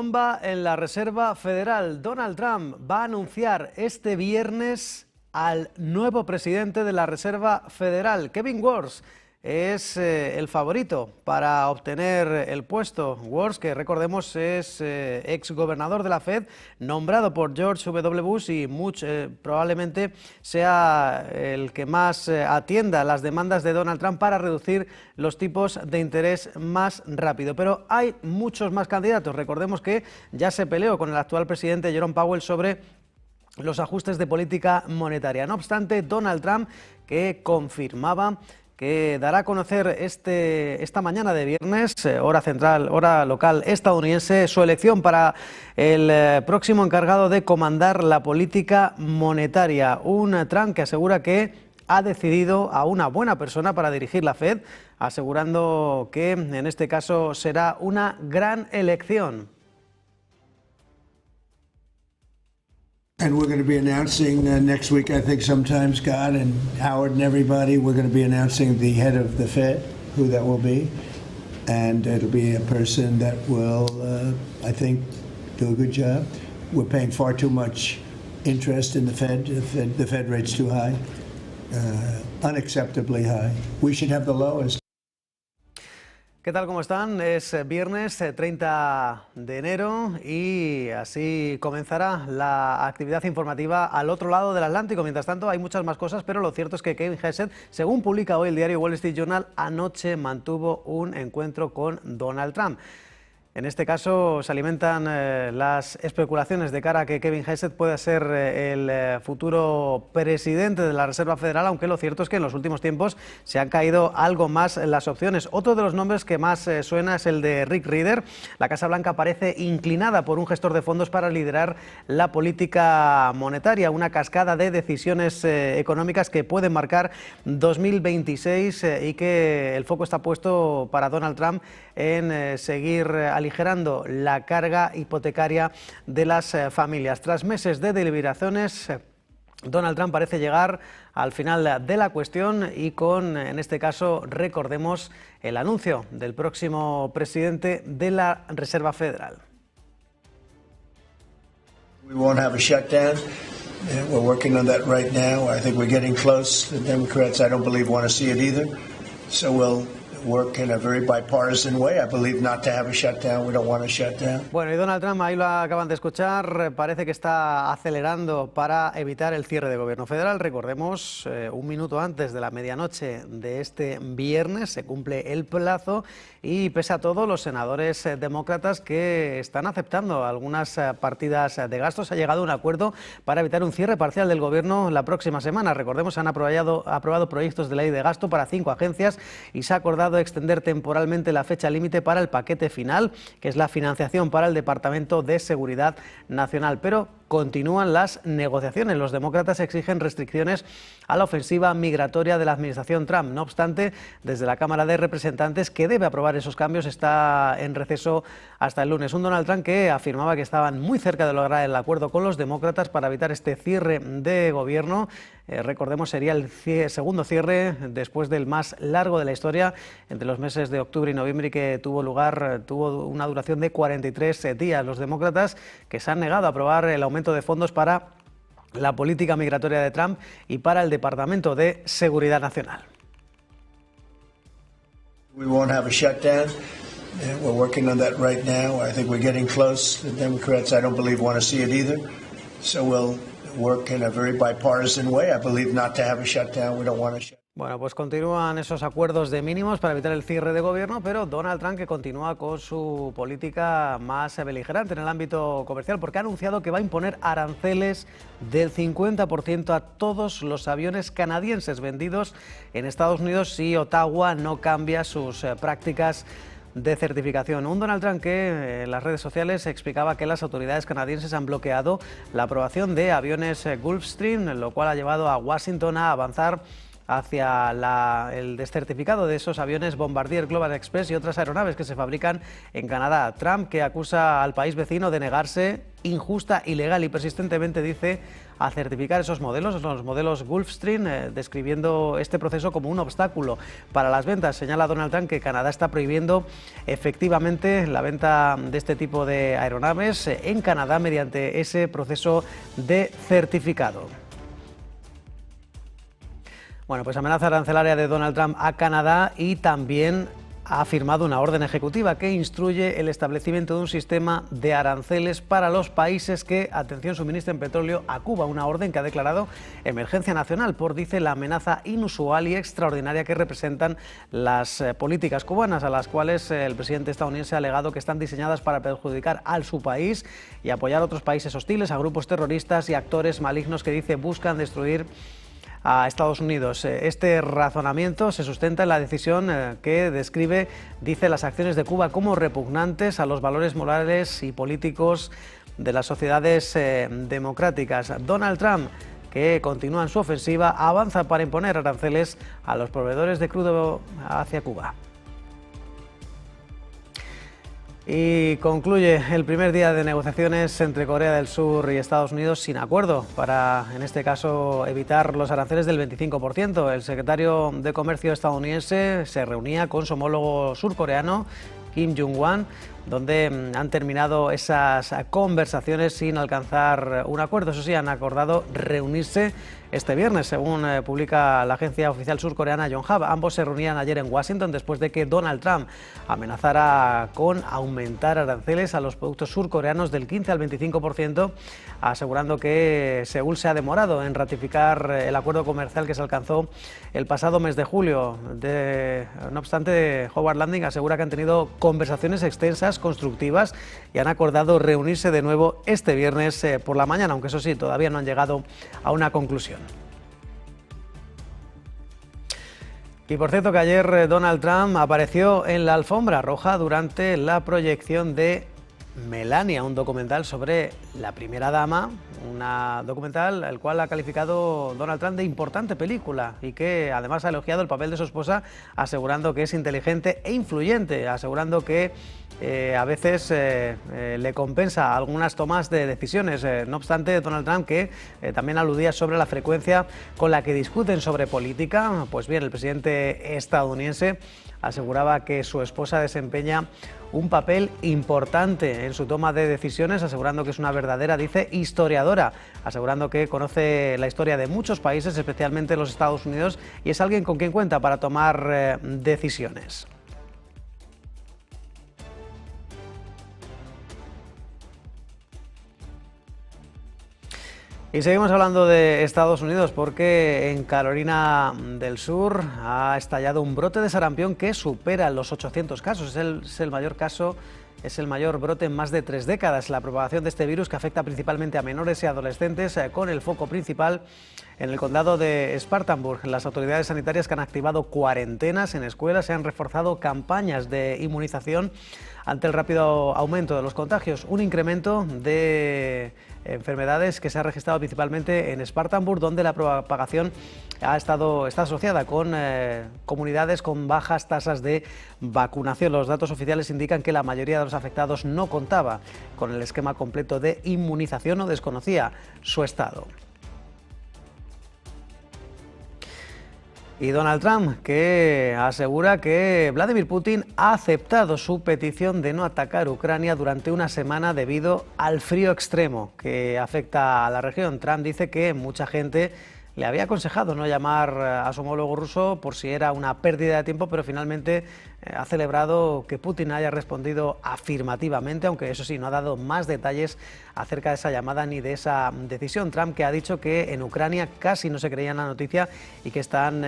Bomba en la Reserva Federal. Donald Trump va a anunciar este viernes al nuevo presidente de la Reserva Federal. Kevin Warsh es el favorito para obtener el puesto. Warsh, que recordemos es ex gobernador de la Fed, nombrado por George W. Bush y probablemente sea el que más atienda las demandas de Donald Trump para reducir los tipos de interés más rápido. Pero hay muchos más candidatos. Recordemos que ya se peleó con el actual presidente Jerome Powell sobre los ajustes de política monetaria. No obstante, Donald Trump, que confirmaba que dará a conocer esta mañana de viernes, hora central, hora local estadounidense, su elección para el próximo encargado de comandar la política monetaria. Un Trump que asegura que ha decidido a una buena persona para dirigir la Fed, asegurando que en este caso será una gran elección. And we're going to be announcing next week, I think sometime, Scott and Howard and everybody, we're going to be announcing the head of the Fed, who that will be. And it'll be a person that will, I think, do a good job. We're paying far too much interest in the Fed. The Fed rate's too high, unacceptably high. We should have the lowest. ¿Qué tal? ¿Cómo están? Es viernes 30 de enero y así comenzará la actividad informativa al otro lado del Atlántico. Mientras tanto, hay muchas más cosas, pero lo cierto es que Kevin Hassett, según publica hoy el diario Wall Street Journal, anoche mantuvo un encuentro con Donald Trump. En este caso se alimentan las especulaciones de cara a que Kevin Hassett pueda ser el futuro presidente de la Reserva Federal, aunque lo cierto es que en los últimos tiempos se han caído algo más las opciones. Otro de los nombres que más suena es el de Rick Rieder. La Casa Blanca parece inclinada por un gestor de fondos para liderar la política monetaria, una cascada de decisiones económicas que pueden marcar 2026 y que el foco está puesto para Donald Trump en seguir aligerando la carga hipotecaria de las familias. Tras meses de deliberaciones, Donald Trump parece llegar al final de la cuestión y con, en este caso, recordemos el anuncio del próximo presidente de la Reserva Federal. We won't have a shutdown. We're working on that right now. I think we're getting close. The Democrats, I don't believe, want to see it either. So we'll work in a very bipartisan way. I believe not to have a shutdown. We don't want a shutdown. Bueno, y Donald Trump, ahí lo acaban de escuchar, parece que está acelerando para evitar el cierre de gobierno federal. Recordemos, un minuto antes de la medianoche de este viernes se cumple el plazo y pese a todo, los senadores demócratas que están aceptando algunas partidas de gastos, ha llegado a un acuerdo para evitar un cierre parcial del gobierno la próxima semana. Recordemos, han aprobado proyectos de ley de gasto para 5 agencias y se ha acordado extender temporalmente la fecha límite para el paquete final, que es la financiación para el Departamento de Seguridad Nacional. Pero continúan las negociaciones. Los demócratas exigen restricciones a la ofensiva migratoria de la administración Trump. No obstante, desde la Cámara de Representantes, que debe aprobar esos cambios, está en receso hasta el lunes. Un Donald Trump que afirmaba que estaban muy cerca de lograr el acuerdo con los demócratas para evitar este cierre de gobierno. Recordemos, sería el segundo cierre después del más largo de la historia, entre los meses de octubre y noviembre, y que tuvo una duración de 43 días. Los demócratas que se han negado a aprobar el aumento de fondos para la política migratoria de Trump y para el Departamento de Seguridad Nacional. We won't have a shutdown. We're working on that right now. I think we're getting close. The Democrats, I don't believe, want to see it either. So we'll work in a very bipartisan way. I believe not to have a shutdown. We don't want a shutdown. Bueno, pues continúan esos acuerdos de mínimos para evitar el cierre de gobierno, pero Donald Trump que continúa con su política más beligerante en el ámbito comercial, porque ha anunciado que va a imponer aranceles del 50% a todos los aviones canadienses vendidos en Estados Unidos si Ottawa no cambia sus prácticas de certificación. Un Donald Trump que en las redes sociales explicaba que las autoridades canadienses han bloqueado la aprobación de aviones Gulfstream, lo cual ha llevado a Washington a avanzar hacia el descertificado de esos aviones Bombardier Global Express y otras aeronaves que se fabrican en Canadá. Trump que acusa al país vecino de negarse injusta, ilegal y persistentemente, dice, a certificar esos modelos, los modelos Gulfstream, describiendo este proceso como un obstáculo para las ventas. Señala Donald Trump que Canadá está prohibiendo efectivamente la venta de este tipo de aeronaves en Canadá mediante ese proceso de certificado. Bueno, pues amenaza arancelaria de Donald Trump a Canadá y también ha firmado una orden ejecutiva que instruye el establecimiento de un sistema de aranceles para los países que, atención, suministren petróleo a Cuba. Una orden que ha declarado emergencia nacional por, dice, la amenaza inusual y extraordinaria que representan las políticas cubanas, a las cuales el presidente estadounidense ha alegado que están diseñadas para perjudicar a su país y apoyar a otros países hostiles, a grupos terroristas y actores malignos que, dice, buscan destruir a Estados Unidos. Este razonamiento se sustenta en la decisión que describe, dice, las acciones de Cuba como repugnantes a los valores morales y políticos de las sociedades democráticas. Donald Trump, que continúa en su ofensiva, avanza para imponer aranceles a los proveedores de crudo hacia Cuba. Y concluye el primer día de negociaciones entre Corea del Sur y Estados Unidos sin acuerdo para, en este caso, evitar los aranceles del 25%. El secretario de Comercio estadounidense se reunía con su homólogo surcoreano, Kim Jong-un, donde han terminado esas conversaciones sin alcanzar un acuerdo. Eso sí, han acordado reunirse este viernes, según publica la agencia oficial surcoreana Yonhap. Ambos se reunían ayer en Washington después de que Donald Trump amenazara con aumentar aranceles a los productos surcoreanos del 15 al 25%, asegurando que Seúl se ha demorado en ratificar el acuerdo comercial que se alcanzó el pasado mes de julio. No obstante, Howard Landing asegura que han tenido conversaciones extensas, constructivas, y han acordado reunirse de nuevo este viernes por la mañana, aunque eso sí, todavía no han llegado a una conclusión. Y por cierto que ayer Donald Trump apareció en la alfombra roja durante la proyección de Melania, un documental sobre la primera dama, un documental el cual ha calificado Donald Trump de importante película y que además ha elogiado el papel de su esposa, asegurando que es inteligente e influyente, asegurando que a veces le compensa algunas tomas de decisiones. No obstante, Donald Trump, que también aludía sobre la frecuencia con la que discuten sobre política, pues bien, el presidente estadounidense aseguraba que su esposa desempeña un papel importante en su toma de decisiones, asegurando que es una verdadera, dice, historiadora, asegurando que conoce la historia de muchos países, especialmente los Estados Unidos, y es alguien con quien cuenta para tomar decisiones. Y seguimos hablando de Estados Unidos porque en Carolina del Sur ha estallado un brote de sarampión que supera los 800 casos. Es el mayor caso, es el mayor brote en más de 3 décadas. La propagación de este virus, que afecta principalmente a menores y adolescentes, con el foco principal en el condado de Spartanburg. Las autoridades sanitarias, que han activado cuarentenas en escuelas, se han reforzado campañas de inmunización ante el rápido aumento de los contagios. Un incremento de enfermedades que se ha registrado principalmente en Spartanburg, donde la propagación está asociada con comunidades con bajas tasas de vacunación. Los datos oficiales indican que la mayoría de los afectados no contaba con el esquema completo de inmunización o desconocía su estado. Y Donald Trump, que asegura que Vladimir Putin ha aceptado su petición de no atacar Ucrania durante una semana debido al frío extremo que afecta a la región. Trump dice que mucha gente le había aconsejado no llamar a su homólogo ruso por si era una pérdida de tiempo, pero finalmente ha celebrado que Putin haya respondido afirmativamente, aunque eso sí, no ha dado más detalles acerca de esa llamada ni de esa decisión. Trump, que ha dicho que en Ucrania casi no se creía en la noticia y que están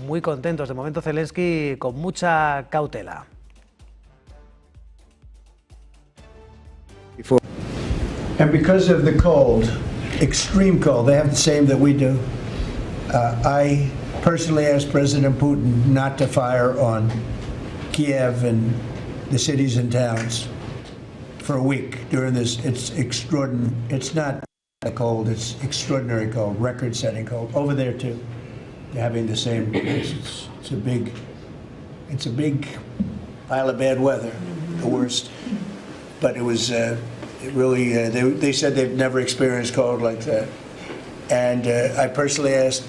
muy contentos. De momento, Zelensky con mucha cautela. And because of the cold, extreme cold, they have the same that we do. I personally asked President Putin not to fire on Kiev and the cities and towns for a week during this. It's extraordinary. It's not cold. It's extraordinary cold, record-setting cold. Over there too, they're having the same. It's a big pile of bad weather, the worst. But it was It really, they said they've never experienced cold like that. And I personally asked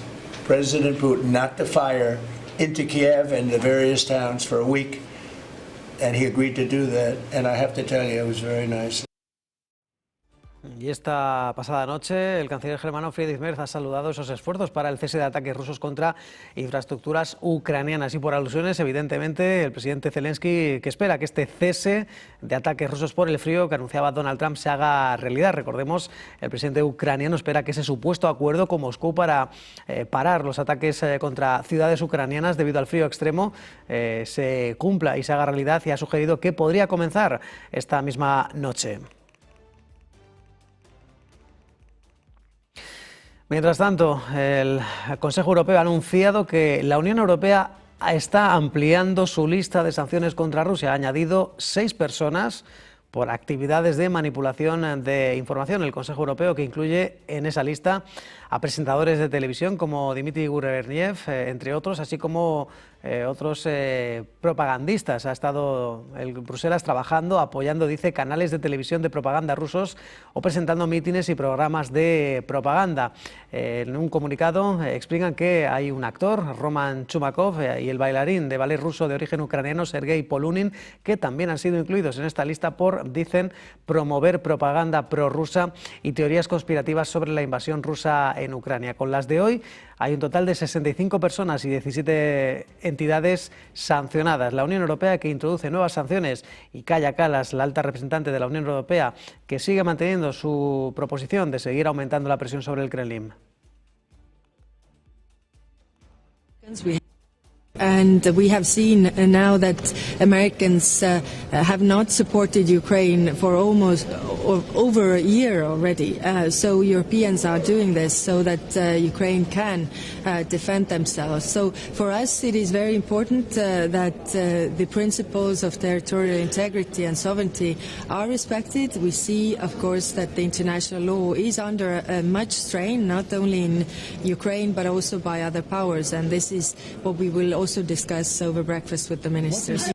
President Putin not to fire into Kiev and the various towns for a week, and he agreed to do that. And I have to tell you, it was very nice. Y esta pasada noche el canciller germano Friedrich Merz ha saludado esos esfuerzos para el cese de ataques rusos contra infraestructuras ucranianas y por alusiones, evidentemente, el presidente Zelensky que espera que este cese de ataques rusos por el frío que anunciaba Donald Trump se haga realidad. Recordemos, el presidente ucraniano espera que ese supuesto acuerdo con Moscú para parar los ataques contra ciudades ucranianas debido al frío extremo se cumpla y se haga realidad y ha sugerido que podría comenzar esta misma noche. Mientras tanto, el Consejo Europeo ha anunciado que la Unión Europea está ampliando su lista de sanciones contra Rusia. Ha añadido 6 personas por actividades de manipulación de información. El Consejo Europeo, que incluye en esa lista a presentadores de televisión como Dmitry Guberniev, entre otros, así como otros propagandistas. Ha estado Bruselas trabajando, apoyando, dice, canales de televisión de propaganda rusos o presentando mítines y programas de propaganda. En un comunicado explican que hay un actor, Roman Chumakov, y el bailarín de ballet ruso de origen ucraniano, Sergei Polunin, que también han sido incluidos en esta lista por, dicen, promover propaganda prorrusa y teorías conspirativas sobre la invasión rusa en Ucrania. Con las de hoy hay un total de 65 personas y 17 entidades sancionadas. La Unión Europea, que introduce nuevas sanciones, y Kaja Kallas, la alta representante de la Unión Europea, que sigue manteniendo su proposición de seguir aumentando la presión sobre el Kremlin. And we have seen now that Americans have not supported Ukraine for almost over a year already. So Europeans are doing this so that Ukraine can defend themselves. So for us it is very important that the principles of territorial integrity and sovereignty are respected. We see, of course, that the international law is under much strain, not only in Ukraine but also by other powers. And this is what we will also discuss over breakfast with the ministers.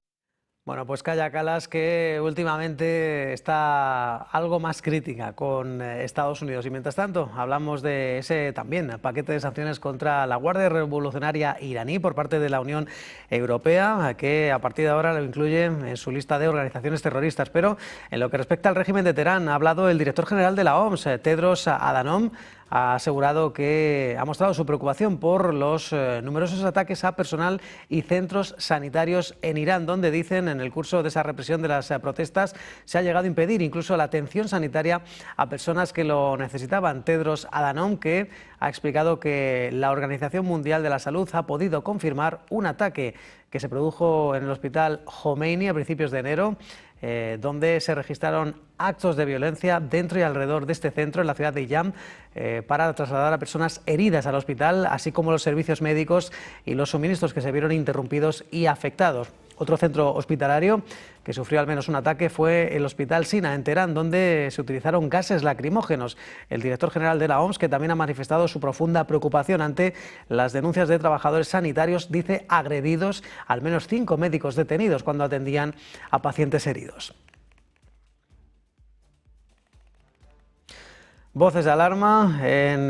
Bueno, pues Kaja Kallas, que últimamente está algo más crítica con Estados Unidos. Y mientras tanto, hablamos de ese también paquete de sanciones contra la Guardia Revolucionaria iraní por parte de la Unión Europea, que a partir de ahora lo incluye en su lista de organizaciones terroristas. Pero en lo que respecta al régimen de Teherán, ha hablado el director general de la OMS, Tedros Adhanom. Ha asegurado que ha mostrado su preocupación por los numerosos ataques a personal y centros sanitarios en Irán, donde, dicen, en el curso de esa represión de las protestas se ha llegado a impedir incluso la atención sanitaria a personas que lo necesitaban. Tedros Adhanom, que ha explicado que la Organización Mundial de la Salud ha podido confirmar un ataque que se produjo en el hospital Khomeini a principios de enero, donde se registraron actos de violencia dentro y alrededor de este centro en la ciudad de Iyam para trasladar a personas heridas al hospital, así como los servicios médicos y los suministros que se vieron interrumpidos y afectados. Otro centro hospitalario que sufrió al menos un ataque fue el Hospital Sina en Teherán, donde se utilizaron gases lacrimógenos. El director general de la OMS, que también ha manifestado su profunda preocupación ante las denuncias de trabajadores sanitarios, dice agredidos, al menos 5 médicos detenidos cuando atendían a pacientes heridos. Voces de alarma en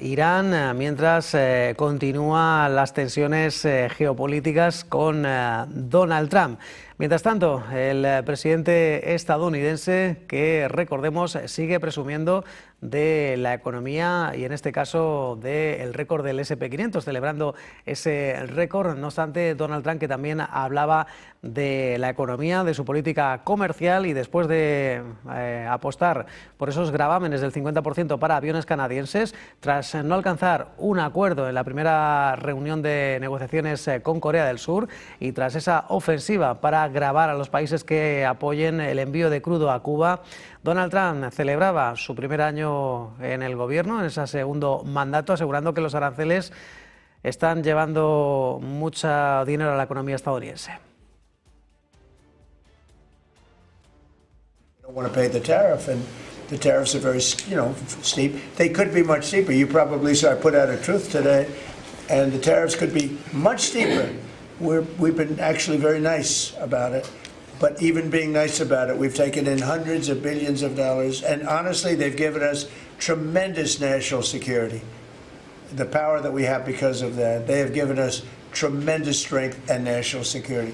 Irán mientras continúan las tensiones geopolíticas con Donald Trump. Mientras tanto, el presidente estadounidense, que recordemos sigue presumiendo de la economía y en este caso del récord del SP500, celebrando ese récord. No obstante, Donald Trump, que también hablaba de la economía, de su política comercial, y después de apostar por esos gravámenes del 50% para aviones canadienses, tras no alcanzar un acuerdo en la primera reunión de negociaciones con Corea del Sur y tras esa ofensiva para gravar a los países que apoyen el envío de crudo a Cuba, Donald Trump celebraba su primer año en el gobierno, en ese segundo mandato, asegurando que los aranceles están llevando mucho dinero a la economía estadounidense. Don't want to pay the tariff, and the tariffs are very, steep. They could be much steeper. You probably saw I put out a truth today, and the tariffs could be much steeper. We've been actually very nice about it. but even being nice about it, we've taken in hundreds of billions of dollars, and honestly, they've given us tremendous national security. The power that we have because of that, they have given us tremendous strength and national security.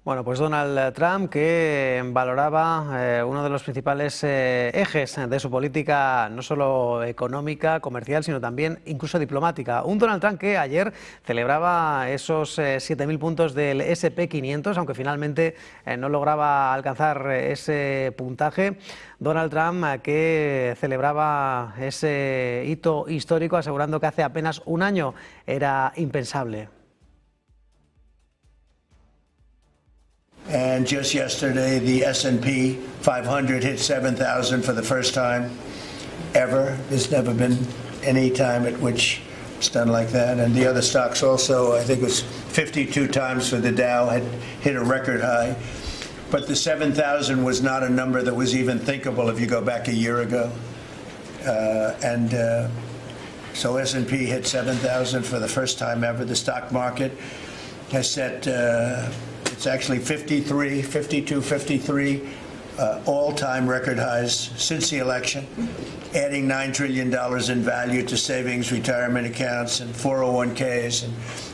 Bueno, pues Donald Trump, que valoraba uno de los principales ejes de su política, no solo económica, comercial, sino también incluso diplomática. Un Donald Trump que ayer celebraba esos 7.000 puntos del S&P 500, aunque finalmente no lograba alcanzar ese puntaje. Donald Trump que celebraba ese hito histórico, asegurando que hace apenas un año era impensable. And just yesterday, the S&P 500 hit 7,000 for the first time ever. There's never been any time at which it's done like that. And the other stocks also, I think it was 52 times for the Dow, had hit a record high. But the 7,000 was not a number that was even thinkable if you go back a year ago. So S&P hit 7,000 for the first time ever. The stock market has set... it's actually 52, 53 all-time record highs since the election, adding $9 trillion in value to savings, retirement accounts, and 401ks. And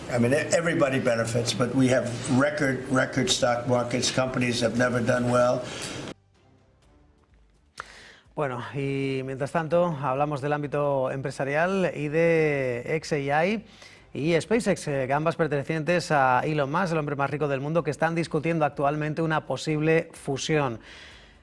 I mean, everybody benefits, but we have record stock markets. Companies have never done well. Bueno, y mientras tanto hablamos del ámbito empresarial y de xAI y SpaceX, que ambas pertenecientes a Elon Musk, el hombre más rico del mundo, que están discutiendo actualmente una posible fusión.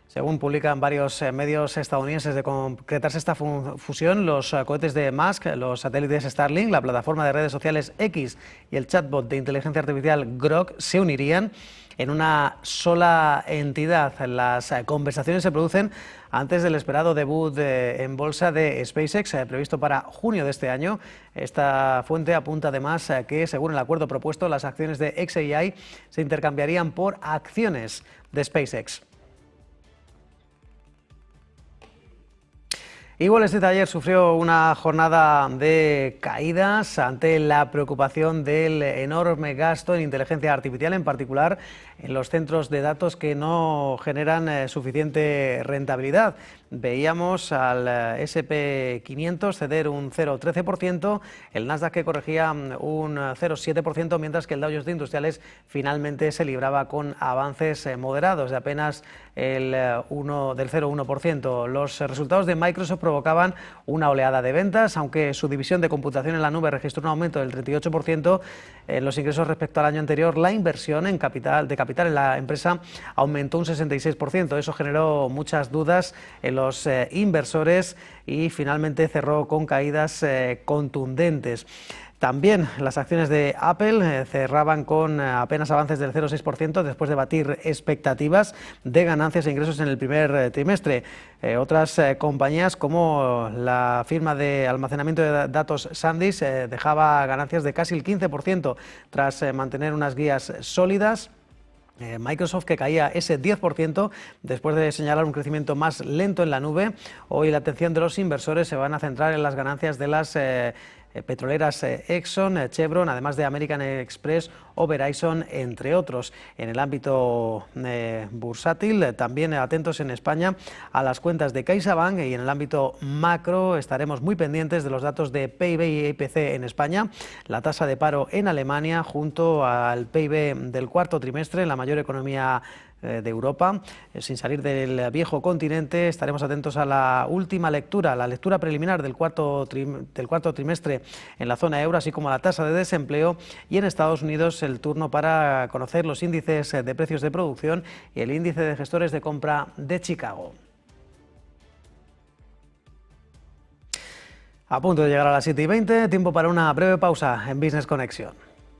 Según publican varios medios estadounidenses, de concretarse esta fusión, los cohetes de Musk, los satélites Starlink, la plataforma de redes sociales X y el chatbot de inteligencia artificial Grok se unirían en una sola entidad. Las conversaciones se producen antes del esperado debut en bolsa de SpaceX, previsto para junio de este año. Esta fuente apunta además que, según el acuerdo propuesto, las acciones de xAI se intercambiarían por acciones de SpaceX. Y Wall Street ayer sufrió una jornada de caídas ante la preocupación del enorme gasto en inteligencia artificial, en particular en los centros de datos que no generan suficiente rentabilidad. Veíamos al S&P 500 ceder un 0,13%, el Nasdaq que corregía un 0,7%, mientras que el Dow Jones de Industriales finalmente se libraba con avances moderados de apenas del 0,1%. Los resultados de Microsoft provocaban una oleada de ventas, aunque su división de computación en la nube registró un aumento del 38% en los ingresos respecto al año anterior. La inversión en capital en la empresa aumentó un 66%. Eso generó muchas dudas en los inversores y finalmente cerró con caídas contundentes. También las acciones de Apple cerraban con apenas avances del 0,6% después de batir expectativas de ganancias e ingresos en el primer trimestre. Otras compañías, como la firma de almacenamiento de datos SanDisk, dejaba ganancias de casi el 15% tras mantener unas guías sólidas. Microsoft, que caía ese 10% después de señalar un crecimiento más lento en la nube. Hoy la atención de los inversores se van a centrar en las ganancias de las petroleras Exxon, Chevron, además de American Express o Verizon, entre otros. En el ámbito bursátil, también atentos en España a las cuentas de CaixaBank, y en el ámbito macro estaremos muy pendientes de los datos de PIB y IPC en España, la tasa de paro en Alemania junto al PIB del cuarto trimestre en la mayor economía de Europa. Sin salir del viejo continente, estaremos atentos a la última lectura, la lectura preliminar del cuarto trimestre en la zona euro, así como a la tasa de desempleo, y en Estados Unidos el turno para conocer los índices de precios de producción y el índice de gestores de compra de Chicago. A punto de llegar a las 7:20, tiempo para una breve pausa en Business Connection.